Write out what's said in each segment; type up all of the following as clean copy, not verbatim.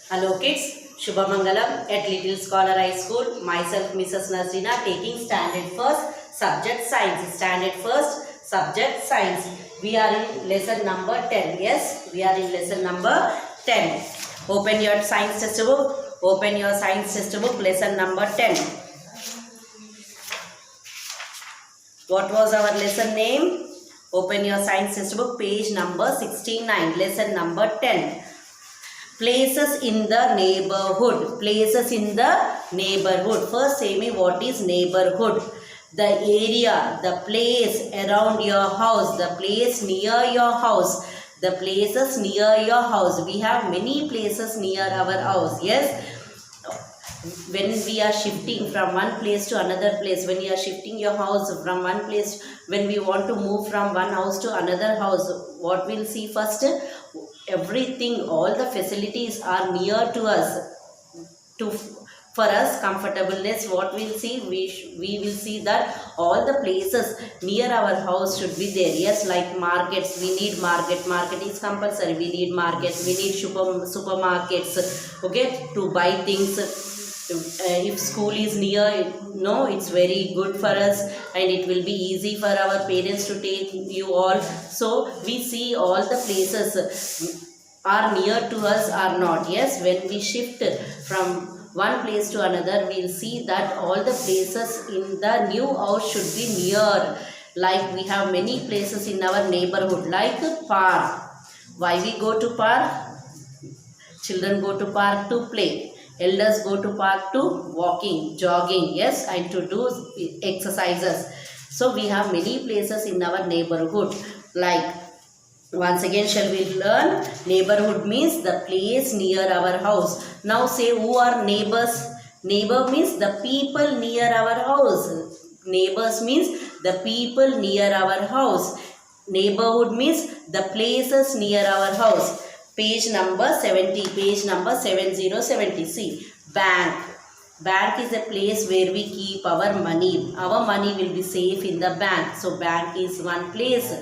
Hello kids, Shubhamangalam at Little Scholar High School. Myself Mrs. Nazrina taking standard first subject science. Standard first subject science. We are in lesson number 10. Yes, we are in lesson number 10. Open your science textbook. Open your science textbook. Lesson number 10. What was our lesson name? Open your science textbook. Page number 69. Lesson number 10. Places in the neighborhood. Places in the neighborhood. First say me what is neighborhood. The area, the place around your house, the place near your house, the places near your house. We have many places near our house. Yes. When we are shifting from one place to another place, when you are shifting your house from one place, when we want to move from one house to another house, what we'll see first? Everything, all the facilities are near to us. For us comfortableness, what we'll see, we will see that all the places near our house should be there. Yes, like markets, we need market is compulsory. We need markets, we need supermarkets, okay, to buy things. If school is near, no, it's very good for us and it will be easy for our parents to take you all. So we see all the places are near to us or not. Yes, when we shift from one place to another, we'll see that all the places in the new house should be near. Like we have many places in our neighborhood, like park. Why we go to park? Children go to park to play. Elders go to park to walking, jogging, yes, and to do exercises. So we have many places in our neighborhood. Like, once again shall we learn? Neighborhood means the place near our house. Now say who are neighbors? Neighbor means the people near our house. Neighbors means the people near our house. Neighborhood means the places near our house. Page number 70. Page number 7070. See, bank. Bank is a place where we keep our money. Our money will be safe in the bank. So bank is one place.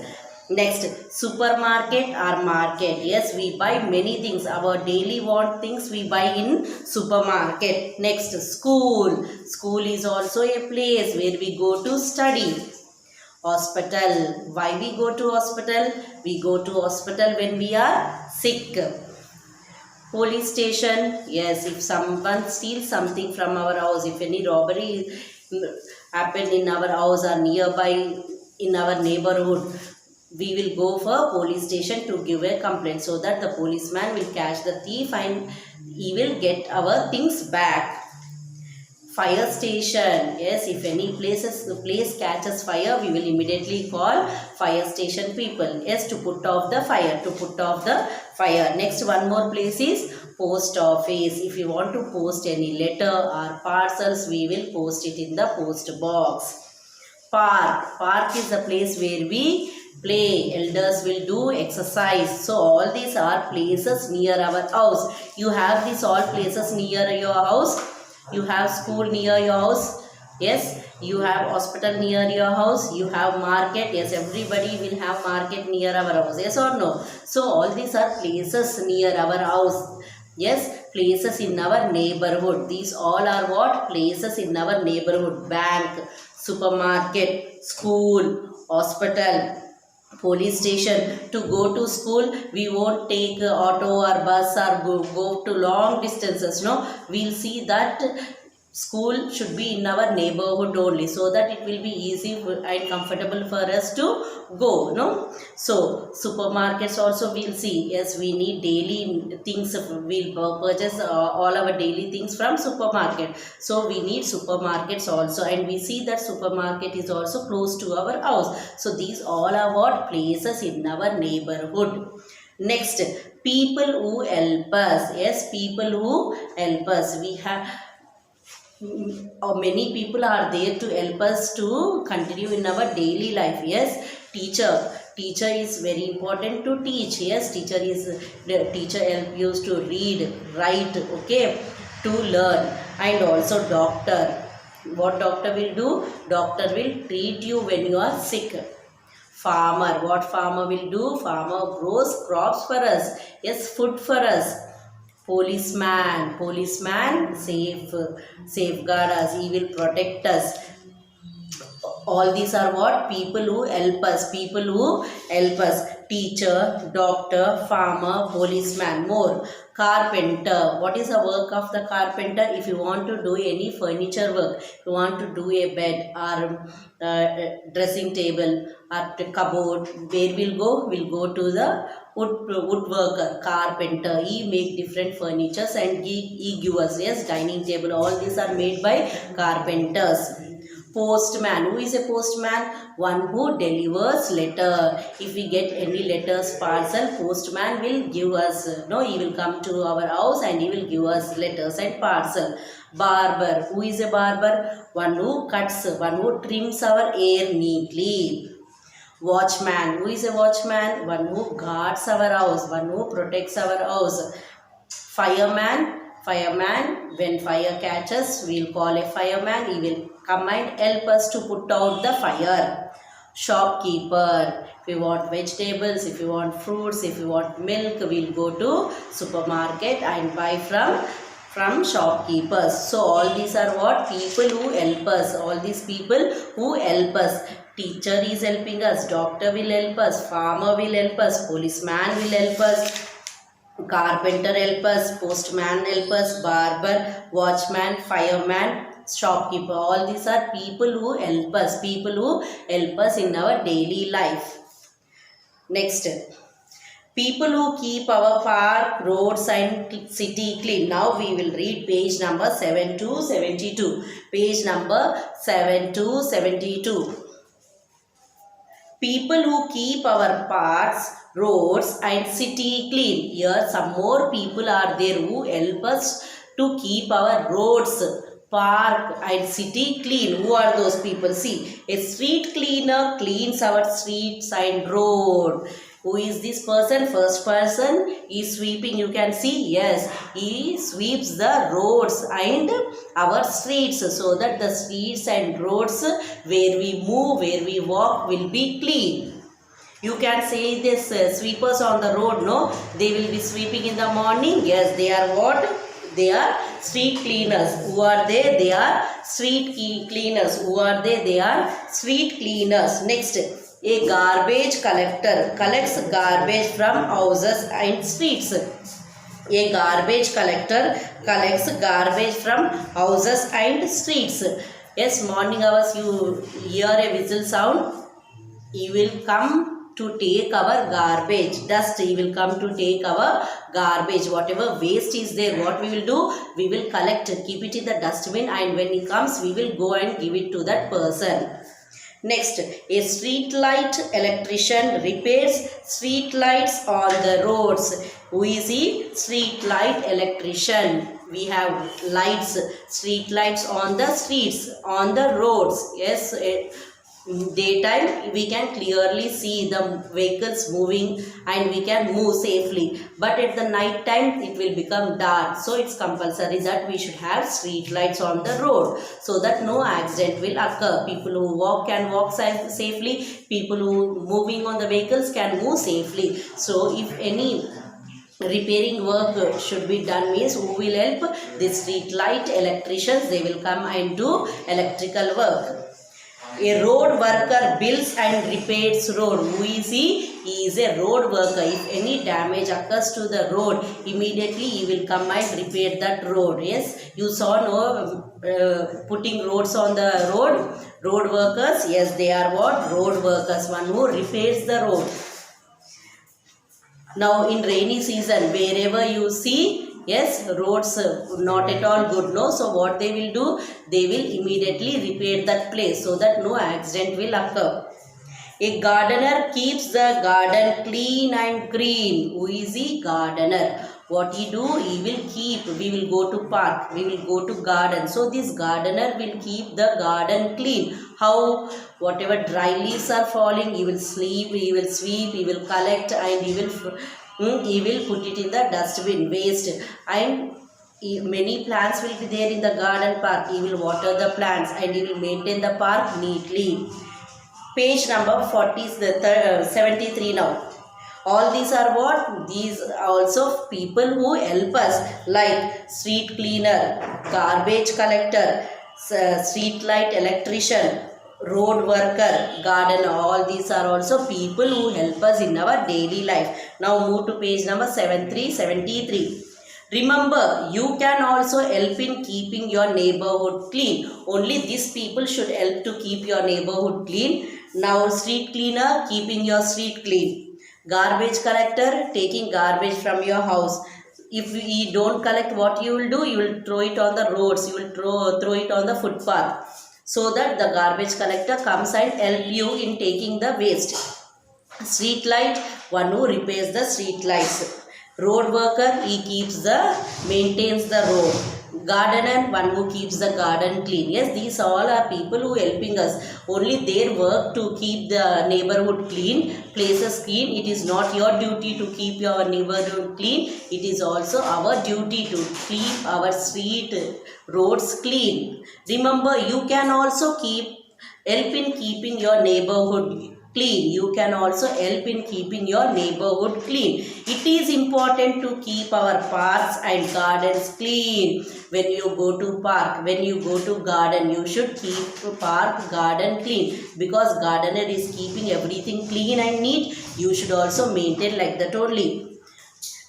Next, supermarket or market. Yes, we buy many things. Our daily want things we buy in supermarket. Next, school. School is also a place where we go to study. Hospital. Why we go to hospital? We go to hospital when we are sick. Police station. Yes, if someone steals something from our house, if any robbery happened in our house or nearby in our neighborhood, we will go for police station to give a complaint so that the policeman will catch the thief and he will get our things back. Fire station. Yes, if any place catches fire, we will immediately call fire station people. Yes, to put off the fire. To put off the fire. Next, one more place is post office. If you want to post any letter or parcels, we will post it in the post box. Park. Park is the place where we play. Elders will do exercise. So all these are places near our house. You have these all places near your house. You have school near your house. Yes, you have hospital near your house. You have market. Yes, everybody will have market near our house. Yes or no? So all these are places near our house. Yes, places in our neighborhood. These all are what? Places in our neighborhood. Bank, supermarket, school, hospital, police station. To go to school, we won't take auto or bus or go to long distances. No, we'll see that school should be in our neighborhood only, so that it will be easy and comfortable for us to go. No, so supermarkets also we'll see. Yes, we need daily things. We'll purchase all our daily things from supermarket. So we need supermarkets also, and we see that supermarket is also close to our house. So these all are what? Places in our neighborhood. Next, people who help us. Yes, people who help us. We have many people are there to help us to continue in our daily life. Yes, teacher is very important to teach. Yes, teacher help you to read, write, okay, to learn. And also doctor. What doctor will do? Doctor will treat you when you are sick. Farmer. What farmer will do? Farmer grows crops for us. Yes, food for us. Policeman, safeguard us, he will protect us. All these are what? People who help us, teacher, doctor, farmer, policeman. More, carpenter. What is the work of the carpenter? If you want to do any furniture work, you want to do a bed or dressing table or the cupboard, where we'll go to the woodworker, carpenter. He make different furnitures and he give us, yes, dining table. All these are made by carpenters. Postman. Who is a postman? One who delivers letter. If we get any letters, parcel, postman will give us. He will come to our house and he will give us letters and parcel. Barber. Who is a barber? One who cuts, one who trims our hair neatly. Watchman. Who is a watchman? One who guards our house, one who protects our house. Fireman. When fire catches, we'll call a fireman. He will come and help us to put out the fire. Shopkeeper. If you want vegetables, if you want fruits, if you want milk, we'll go to supermarket and buy from shopkeepers. So all these are what? People who help us. All these people who help us. Teacher is helping us, doctor will help us, farmer will help us, policeman will help us, carpenter help us, postman help us, barber, watchman, fireman, shopkeeper. All these are people who help us, in our daily life. Next, people who keep our park, roads and city clean. Now we will read page number 7 to 72. Page number 7 to 72. People who keep our parks, roads and city clean. Here some more people are there who help us to keep our roads, park and city clean. Who are those people? See, a street cleaner cleans our streets and road. Who is this person? First person is sweeping. You can see, yes, he sweeps the roads and our streets so that the streets and roads where we move, where we walk will be clean. You can say this sweepers on the road, no? They will be sweeping in the morning. Yes, they are what? They are street cleaners. Who are they? They are street cleaners. Who are they? They are street cleaners. Next, a garbage collector collects garbage from houses and streets. A garbage collector collects garbage from houses and streets. Yes, morning hours you hear a whistle sound. He will come to take our garbage. Dust, he will come to take our garbage. Whatever waste is there, what we will do? We will collect, keep it in the dustbin, and when he comes, we will go and give it to that person. Next, a street light electrician repairs street lights on the roads. Who is he? Street light electrician. We have lights, street lights on the streets, on the roads. Yes, daytime we can clearly see the vehicles moving and we can move safely, but at the night time it will become dark, so it's compulsory that we should have street lights on the road so that no accident will occur. People who walk can walk safely, people who moving on the vehicles can move safely. So if any repairing work should be done, means who will help? The street light electricians, they will come and do electrical work. A road worker builds and repairs road. Who is he? He is a road worker. If any damage occurs to the road, immediately he will come and repair that road. Yes, you saw putting roads on the road. Road workers, yes, they are what? Road workers. One who repairs the road. Now in rainy season, wherever you see, yes, roads not at all good, no? So what they will do? They will immediately repair that place so that no accident will occur. A gardener keeps the garden clean and green. Who is he? Gardener. What he do? He will keep. We will go to park. We will go to garden. So this gardener will keep the garden clean. How? Whatever dry leaves are falling, he will sweep, he will collect, and he will put it in the dustbin, waste. And many plants will be there in the garden park. He will water the plants and he will maintain the park neatly. Page number 73 now. All these are what? These are also people who help us, like street cleaner, garbage collector, street light electrician, road worker, gardener. All these are also people who help us in our daily life. Now move to page number 7373. Remember, you can also help in keeping your neighborhood clean. Only these people should help to keep your neighborhood clean. Now, street cleaner, keeping your street clean. Garbage collector, taking garbage from your house. If you don't collect, what you will do? You will throw it on the roads. You will throw it on the footpath. So that the garbage collector comes and help you in taking the waste. Street light, one who repairs the street lights. Road worker, he maintains the road. Gardener, one who keeps the garden clean. Yes, these all are people who helping us. Only their work to keep the neighborhood clean, places clean. It is not your duty to keep your neighborhood clean. It is also our duty to keep our street, roads clean. Remember, you can also help in keeping your neighborhood clean. You can also help in keeping your neighborhood clean. It is important to keep our parks and gardens clean. When you go to park, when you go to garden, you should keep park, garden clean, because gardener is keeping everything clean and neat. You should also maintain like that only.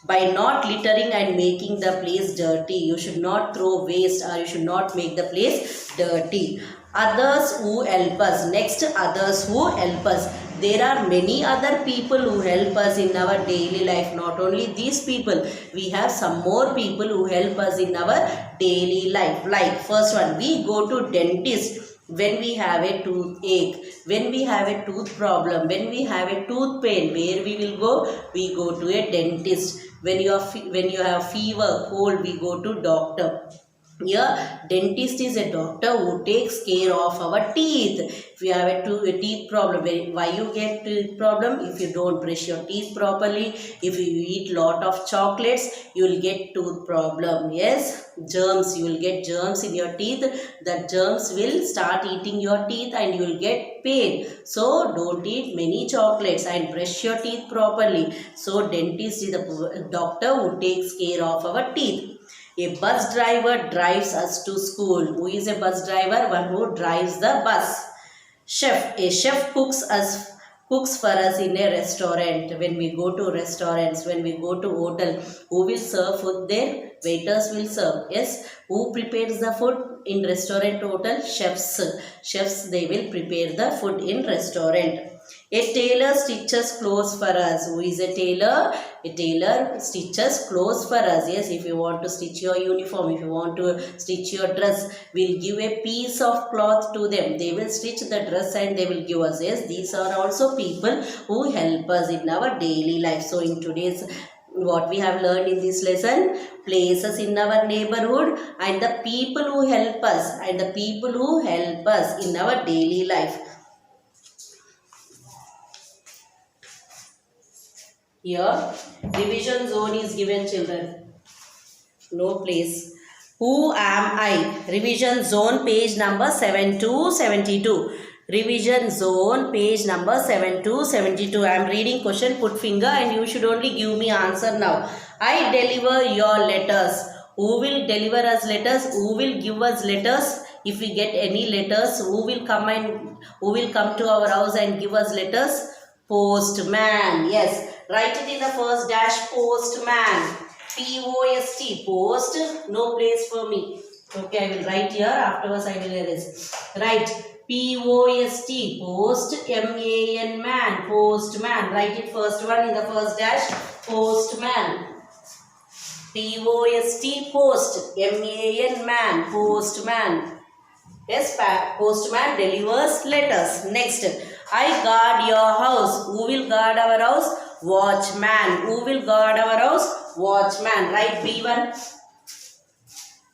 By not littering and making the place dirty. You should not throw waste, or you should not make the place dirty. Others who help us. Next, others who help us. There are many other people who help us in our daily life. Not only these people, we have some more people who help us in our daily life. Like first one, we go to dentist when we have a toothache, when we have a tooth problem, when we have a tooth pain. Where we will go? We go to a dentist. When you have fever, cold, we go to doctor. Here, dentist is a doctor who takes care of our teeth. If you have a teeth problem, why you get teeth problem? If you don't brush your teeth properly, if you eat lot of chocolates, you will get tooth problem. Yes, germs, you will get germs in your teeth. The germs will start eating your teeth and you will get pain. So, don't eat many chocolates and brush your teeth properly. So, dentist is the doctor who takes care of our teeth. A bus driver drives us to school. Who is a bus driver? One who drives the bus. Chef. A chef cooks for us in a restaurant. When we go to restaurants, when we go to hotel, who will serve food there? Waiters will serve. Yes. Who prepares the food in restaurant, hotel? Chefs. Chefs, they will prepare the food in restaurant. A tailor stitches clothes for us. Who is a tailor? A tailor stitches clothes for us. Yes, if you want to stitch your uniform, if you want to stitch your dress, we'll give a piece of cloth to them. They will stitch the dress and they will give us. Yes, these are also people who help us in our daily life. So in today's, what we have learned in this lesson, places in our neighborhood and the people who help us in our daily life. Here, division zone is given, children. No place. Who am I? Revision zone, page number 7272. Revision zone, page number 7272. I am reading question, put finger, and you should only give me answer now. I deliver your letters. Who will deliver us letters? Who will give us letters? If we get any letters, who will come to our house and give us letters? Postman. Yes. Write it in the first dash, postman. P-O-S-T, post, no place for me. Okay, I will write here, afterwards I will erase. Write P-O-S-T, post, M-A-N, man, postman. Write it first one in the first dash, postman. P-O-S-T, post, M-A-N, man, postman. Yes, postman delivers letters. Next, I guard your house. Who will guard our house? Watchman. Who will guard our house? Watchman. Write B1.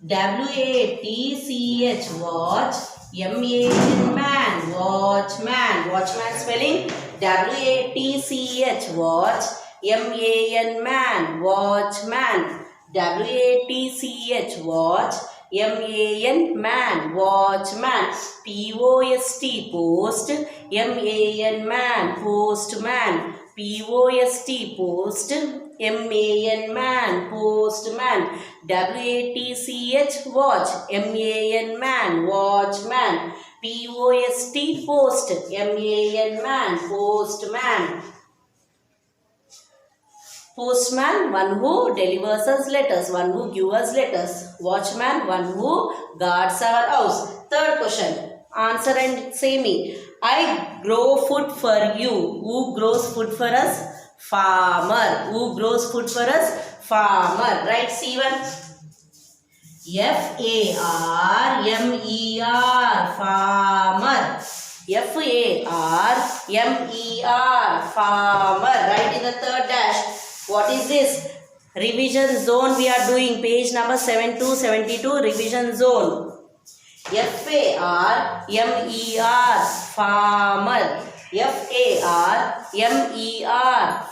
W-A-T-C-H. Watch. M-A-N. Man. Watchman. Watchman spelling. W-A-T-C-H. Watch. M-A-N. Man. Watchman. W-A-T-C-H. Watch. M-A-N. Man. Watchman. P-O-S-T. Post. M-A-N. Man. Postman. P-O-S-T, post. M-A-N, man, postman. W-A-T-C-H, watch. M-A-N, man, watchman. P-O-S-T, post. M-A-N, man, postman. Postman, one who delivers us letters, one who gives us letters. Watchman, one who guards our house. Third question. Answer and say me. I grow food for you. Who grows food for us? Farmer. Who grows food for us? Farmer. Right, C1. F-A-R-M-E-R. Farmer. F-A-R-M-E-R. Farmer. Right in the third dash. What is this? Revision zone we are doing. Page number 7272. Revision zone. F-A-R-M-E-R. Farmer. F-A-R-M-E-R.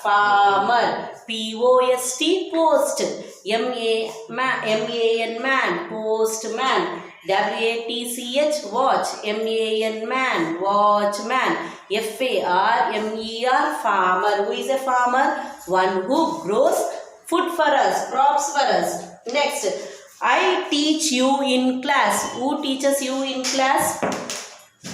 Farmer. P-O-S-T, post. M-A-N, man, postman. W-A-T-C-H, watch. M-A-N, man, watchman. F-A-R-M-E-R, farmer. Who is a farmer? One who grows food for us, crops for us. Next, I teach you in class. Who teaches you in class?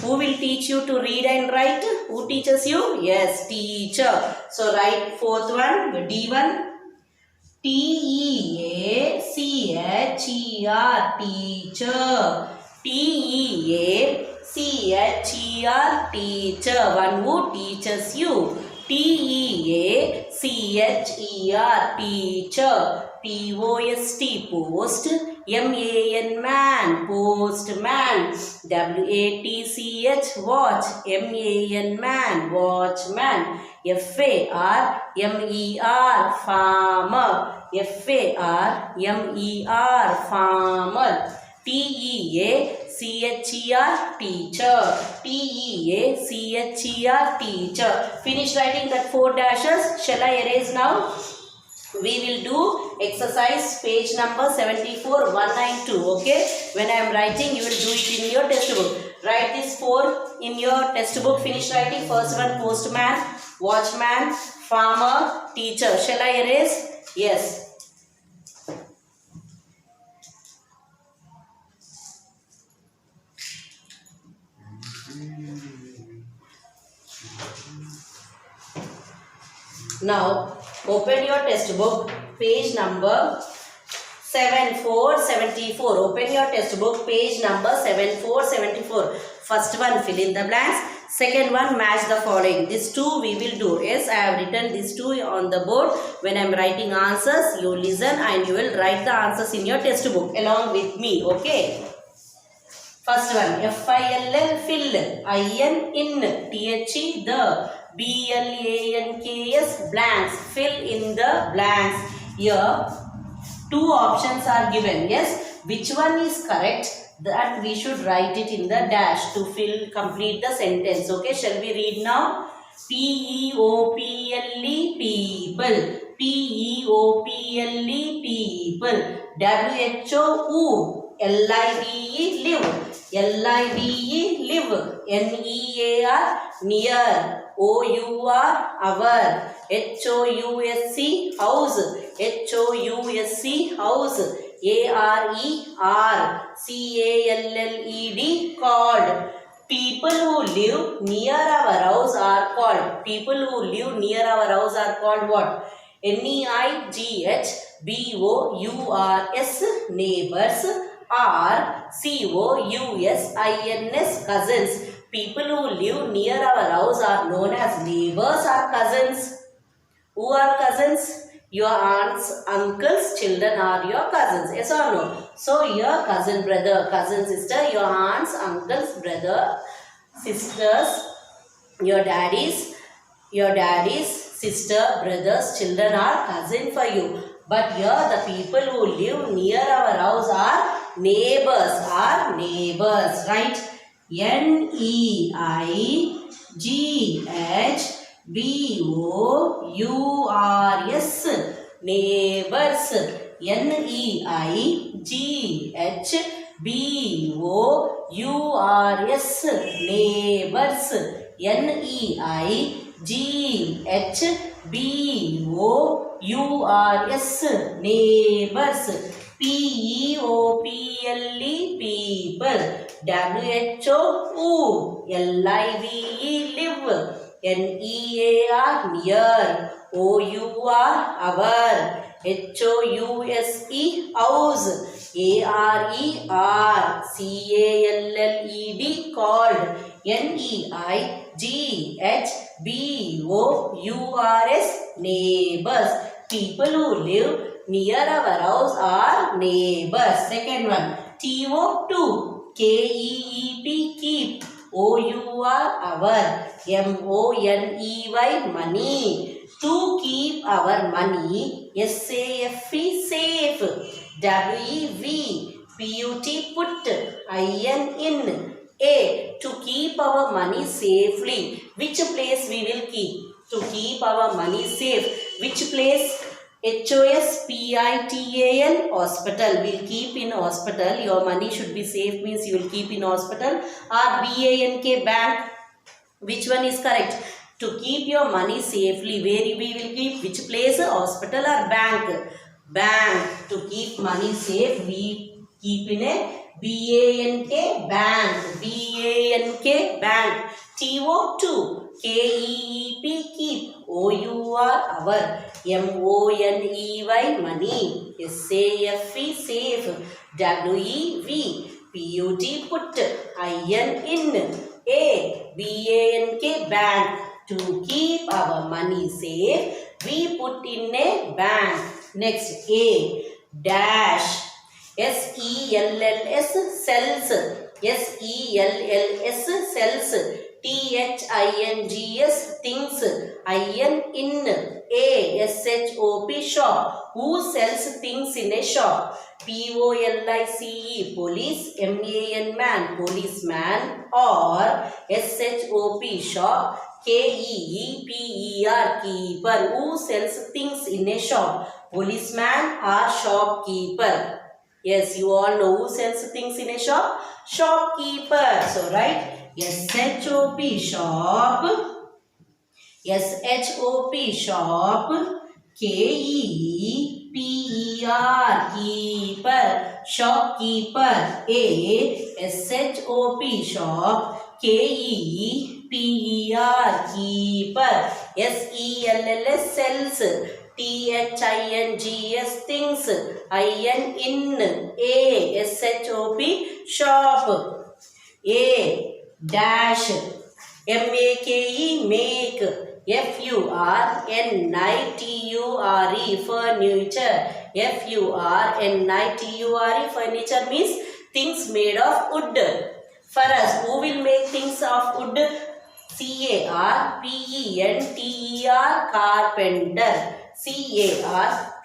Who will teach you to read and write? Who teaches you? Yes, teacher. So write fourth one, D1. T-E-A-C-H-E-R, teacher. T-E-A-C-H-E-R, teacher. One who teaches you. T-E-A-C-H-E-R, teacher. P-O-S-T, post. M-A-N, man, postman. W-A-T-C-H, watch. M-A-N, man, watchman. F-A-R-M-E-R, farmer. F-A-R-M-E-R, farmer. T-E-A-C-H-E-R, teacher. T-E-A-C-H-E-R, teacher. Finish writing that 4 dashes. Shall I erase now? We will do exercise page number 74, 192. Okay? When I am writing, you will do it in your textbook. Write this 4 in your textbook. Finish writing. First one, postman, watchman, farmer, teacher. Shall I erase? Yes. Now, open your textbook, page number 7474. Open your textbook, page number 7474. First one, fill in the blanks. Second one, match the following. These two we will do. Yes, I have written these two on the board. When I am writing answers, you listen and you will write the answers in your textbook along with me. Okay. First one, F-I-L-L, fill. I-N, in. T-H-E, the. B-L-A-N-K-S, blanks. Fill in the blanks. Here, 2 options are given. Yes, which one is correct? That we should write it in the dash to complete the sentence. Okay, shall we read now? P-E-O-P-L-E, people. P-E-O-P-L-E, people. W-H-O-U, L-I-V-E, live. L-I-V-E, live. N-E-A-R, near. O-U-R, our. H-O-U-S-C, house. H-O-U-S-C, house. A-R-E-R, C-A-L-L-E-D, called. People who live near our house are called. People who live near our house are called what? N-E-I-G-H-B-O-U-R-S, neighbors. R, C-O-U-S-I-N-S, cousins. People who live near our house are known as neighbors or cousins. Who are cousins? Your aunts, uncles, children are your cousins. Yes or no? So your cousin, brother, cousin, sister, your aunts, uncles, brother, sisters, your daddies, sister, brothers, children are cousin for you. But here the people who live near our house are neighbors, right? N-E-I-G-H-B-O-U-R-S, neighbors. N-E-I-G-H-B-O-U-R-S, neighbors. N-E-I-G-H-B-O-U-R-S, B-O-U-R-S, neighbors. P-E-O-P-L-E, people. W-H-O, L-I-V-E, live. N-E-A-R, near. O-U-R, our. H-O-U-S-E, house. A-R-E-R, C-A-L-L-E-D, called. N-E-I-G-H-B-O-U-R-S, neighbors. People who live near our house are neighbors. Second one, T-O-2, K-E-E-P, keep. O-U-R, our. M-O-N-E-Y, money. To keep our money. S-A-F-E, safe. W-E-V, P-U-T, put. I-N, in. A, to keep our money safely. Which place we will keep? To keep our money safe. Which place? Hospital, hospital. We'll keep in hospital. Your money should be safe means you will keep in hospital. Or BANK, bank. Which one is correct? To keep your money safely, where we will keep? Which place? Hospital or bank? Bank. To keep money safe, we keep in a BANK, bank. BANK, bank. TO2, KEEP, keep. OUR, our. MONEY, money. SAFE, safe. WEV, PUT, put. IN, in. A, BANK, bank. To keep our money safe, we put in a bank. Next, A, dash. SELLS, cells. SELLS, cells. THINGS, things. IN, in. A, SHOP, shop. Who sells things in a shop? POLICE, police. MAN, man, policeman. Or SHOP, shop. KEEPER, keeper. Who sells things in a shop? Policeman or shopkeeper? Yes, you all know who sells things in a shop? Shopkeeper. So write SHOP, shop. SHOP, shop. KEEPER, keeper. Shopkeeper. A, SHOP, shop. KEEPER, keeper. SELLS, cells. THINGS, things. IN, in. A, SHOP, shop. A, dash. MAKE, make. FURNITURE, furniture. FURNITURE, furniture means things made of wood. For us, who will make things of wood? CARPENTER, carpenter.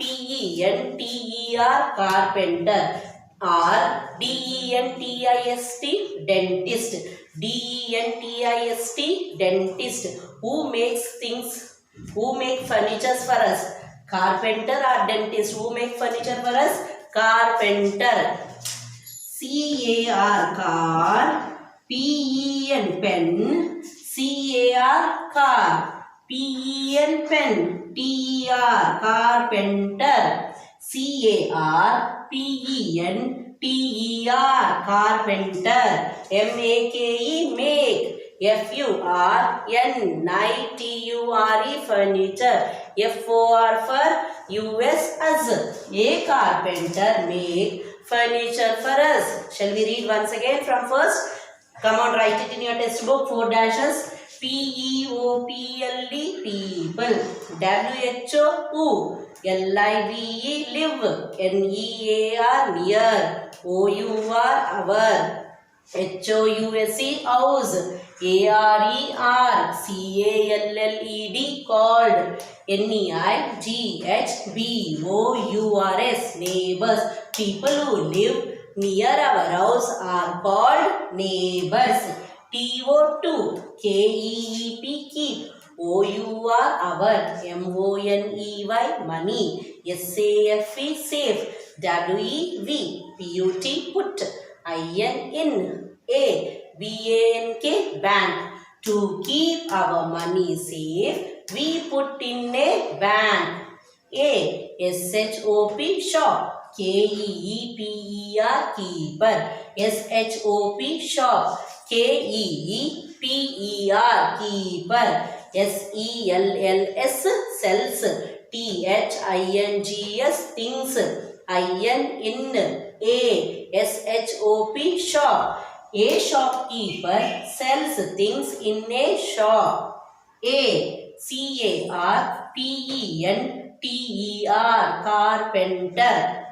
CARPENTER, carpenter. Or DENTIST, dentist. DENTIST, dentist. Who makes things? Who make furnitures for us? Carpenter or dentist? Who make furniture for us? Carpenter. CAR, car. PEN, pen. CAR, car. PEN, pen. TER, carpenter. CAR, PEN, TER, carpenter. MAKE, make. FURNITURE, furniture. FOR for US, us. A carpenter make furniture for us. Shall we read once again from first? Come on, write it in your textbook. 4 dashes. PEOPLE, people. WHO, LIVE, live. NEAR, near. OUR, our. HOUSE, house. ARER, CALLED, called. NEIGHBOURS, neighbors. People who live near our house are called neighbors. TO2, KEEP, keep. OUR, our. MONEY, money. SAFE, safe. WEV, PUT, put. IN, in. A, BANK, bank. To keep our money safe, We put in a bank. A. S-H-O-P, shop. K-E-E-P-E-R, keeper. S-H-O-P, shop. K-E-E-P-E-R, keeper. S-E-L-L-S, cells. T-H-I-N-G-S, things. I-N, in. A. S-H-O-P, shop. A shopkeeper sells things in a shop. A. C-A-R-P-E-N-T-E-R, carpenter.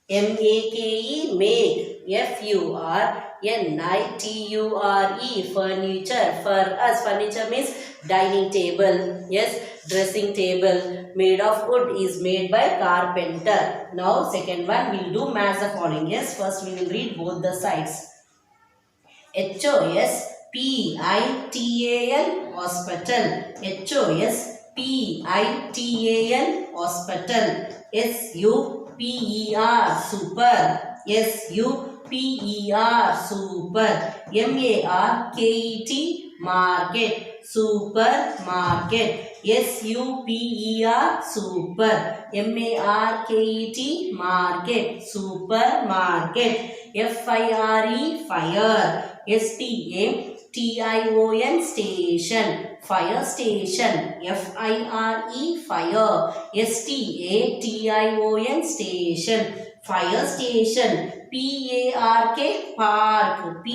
M-A-K-E, make. F-U-R-N-I-T-U-R-E, furniture. For us, furniture means dining table. Yes, dressing table made of wood is made by carpenter. Now, second one, we will do match the following. Yes, first we will read both the sides. Hospital, hospital. Hospital. Super, super. Super. Market, market. Supermarket. Super. Market, market. Supermarket. Fire, fire. Station, station. Fire station. Fire, fire. Station, station. Fire station. Park, park.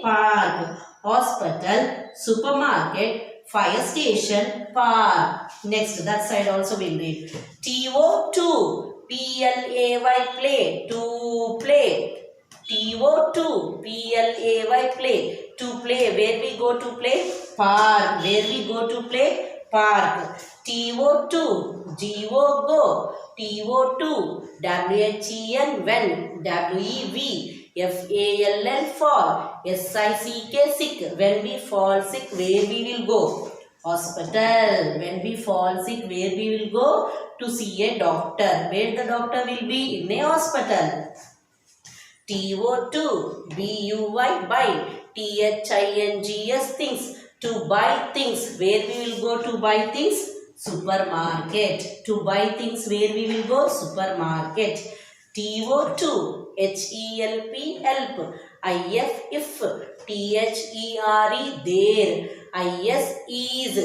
Park. Hospital, supermarket, fire station, park. Next, that side also we'll read. TO2, PLAY, play, to play. TO2, PLAY, play, to play. Where we go to play? Park. Where we go to play? Park. TO2, GO, go. TO2, WHEN, when. WEV. FALL, fall. SICK, sick. When we fall sick, where we will go? Hospital. When we fall sick, where we will go? To see a doctor. Where the doctor will be? In a hospital. TO2, BUY, buy. THINGS, things. To buy things. Where we will go to buy things? Supermarket. To buy things, where we will go? Supermarket. TO2, HELP, help. IF, if. THERE, there. IS, is.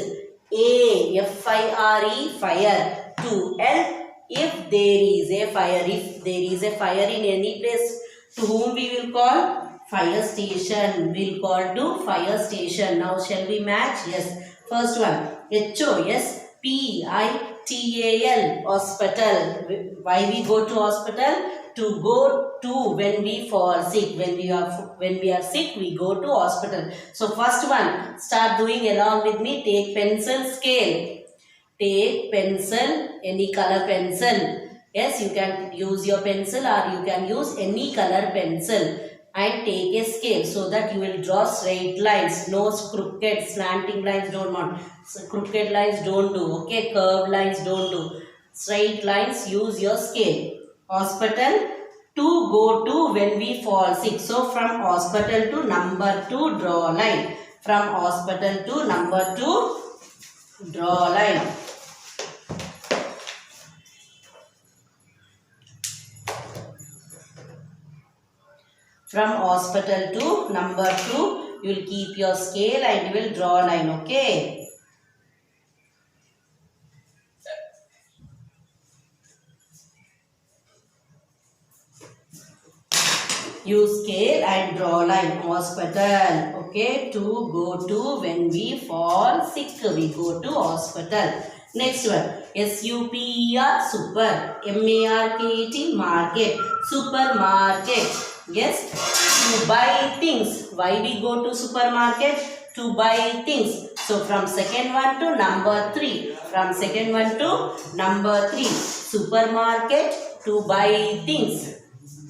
FIRE, fire. To help, if there is a fire. If there is a fire in any place, to whom we will call? Fire station. We will call to fire station. Now shall we match? Yes. First one. HOSPITAL, hospital. Why we go to hospital? To go to when we fall sick. When we are sick, we go to hospital. So first one, start doing along with me. Take pencil, scale. Take pencil, any color pencil. Yes, you can use your pencil or you can use any color pencil. And take a scale so that you will draw straight lines. No crooked, slanting lines don't want. Crooked lines don't do. Okay, curved lines don't do. Straight lines, use your scale. Hospital, to go to when we fall sick. So from hospital to number 2, draw line. From hospital to number 2, draw line. From hospital to number 2, you will keep your scale and you will draw a line, okay? Use scale and draw line. Hospital, okay? To go to when we fall sick, we go to hospital. Next one, SUPER, super. MARKET, market. Supermarket. Yes, to buy things. Why we go to supermarket? To buy things. So from second one to number 3. From second one to number 3. Supermarket, to buy things.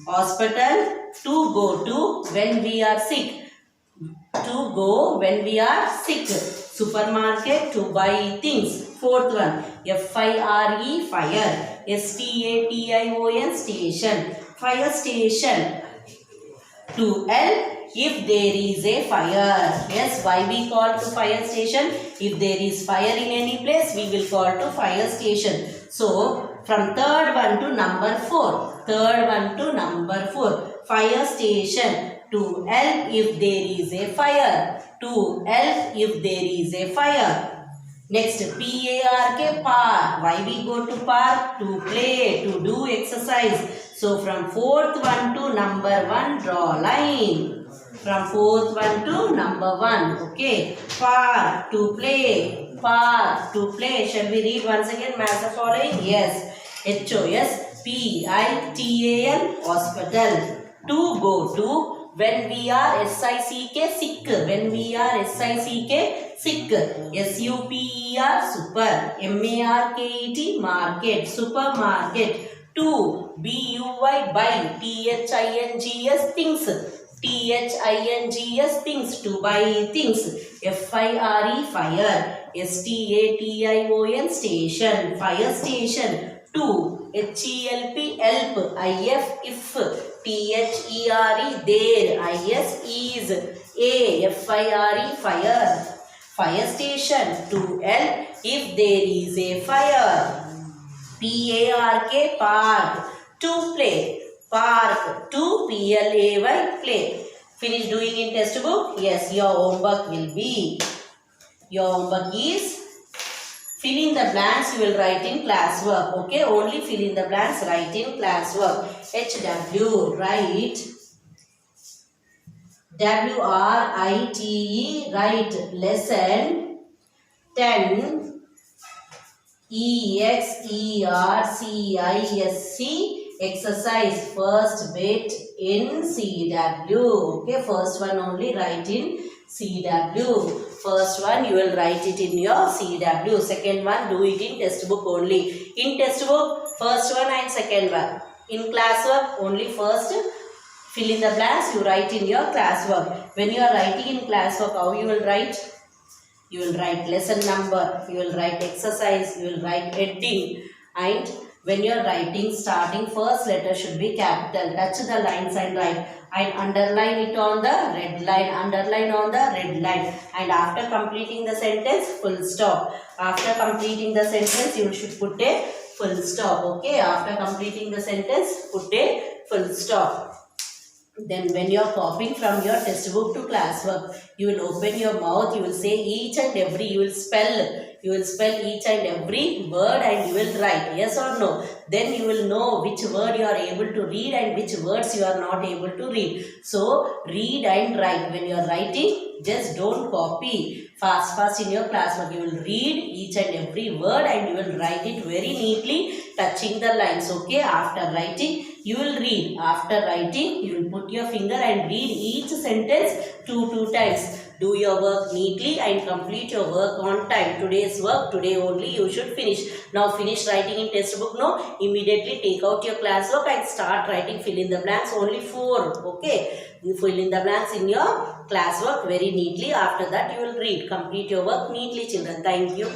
Hospital, to go to when we are sick. To go when we are sick. Supermarket, to buy things. Fourth one, FIRE, fire. STATION, station. Fire station. To help, if there is a fire. Yes, why we call to fire station? If there is fire in any place, we will call to fire station. So, from third one to number 4. Third one to number 4. Fire station. To help if there is a fire. To help if there is a fire. Next, P-A-R-K, park. Why we go to park? To play, to do exercise. So, from fourth one to number 1, draw line. From fourth one to number 1. Okay. Park, to play. Park, to play. Shall we read once again? Match the following? Yes. H-O-S-P-I-T-A-L, hospital. To go to. When we are S-I-C-K, sick. When we are S-I-C-K, sick. S-U-P-E-R, super. M-A-R-K-E-T, market. Supermarket. To. B-U-Y, buy. T-H-I-N-G-S, things. T-H-I-N-G-S, things. To buy things. F-I-R-E, fire. S-T-A-T-I-O-N, station. Fire station. To. H-E-L-P, help. I-F, if. T-H-E-R-E, there. I-S, is. A, F-I-R-E, fire. Fire station. To help if there is a fire. P-A-R-K, park. To play. Park. To P-L-A-Y, play. Finish doing in textbook? Yes, your homework will be. Your homework is fill in the blanks you will write in classwork. Okay, only fill in the blanks, write in classwork. HW, write. W-R-I-T-E, write lesson 10. E-X-E-R-C-I-S-C, exercise first bit in CW. Okay, first one only write in CW. First one you will write it in your CW. Second one do it in textbook only. In textbook, first one and second one. In classwork, only first fill in the blanks you write in your classwork. When you are writing in classwork, how you will write? You will write lesson number, you will write exercise, you will write heading. And when you are writing, starting first letter should be capital. Touch the lines and write. And underline it on the red line. Underline on the red line. And after completing the sentence, full stop. After completing the sentence, you should put a full stop. Okay. After completing the sentence, put a full stop. Then when you are copying from your textbook to classwork, you will open your mouth, you will say each and every, you will spell each and every word and you will write, yes or no. Then you will know which word you are able to read and which words you are not able to read. So read and write. When you are writing, just don't copy fast in your classwork. You will read each and every word and you will write it very neatly, touching the lines. Okay, after writing, you will read. After writing, you will put your finger and read each sentence two times. Do your work neatly and complete your work on time. Today's work, today only you should finish. Now finish writing in textbook. No, immediately take out your classwork and start writing. Fill in the blanks. Only 4. Okay. You fill in the blanks in your classwork very neatly. After that you will read. Complete your work neatly, children. Thank you.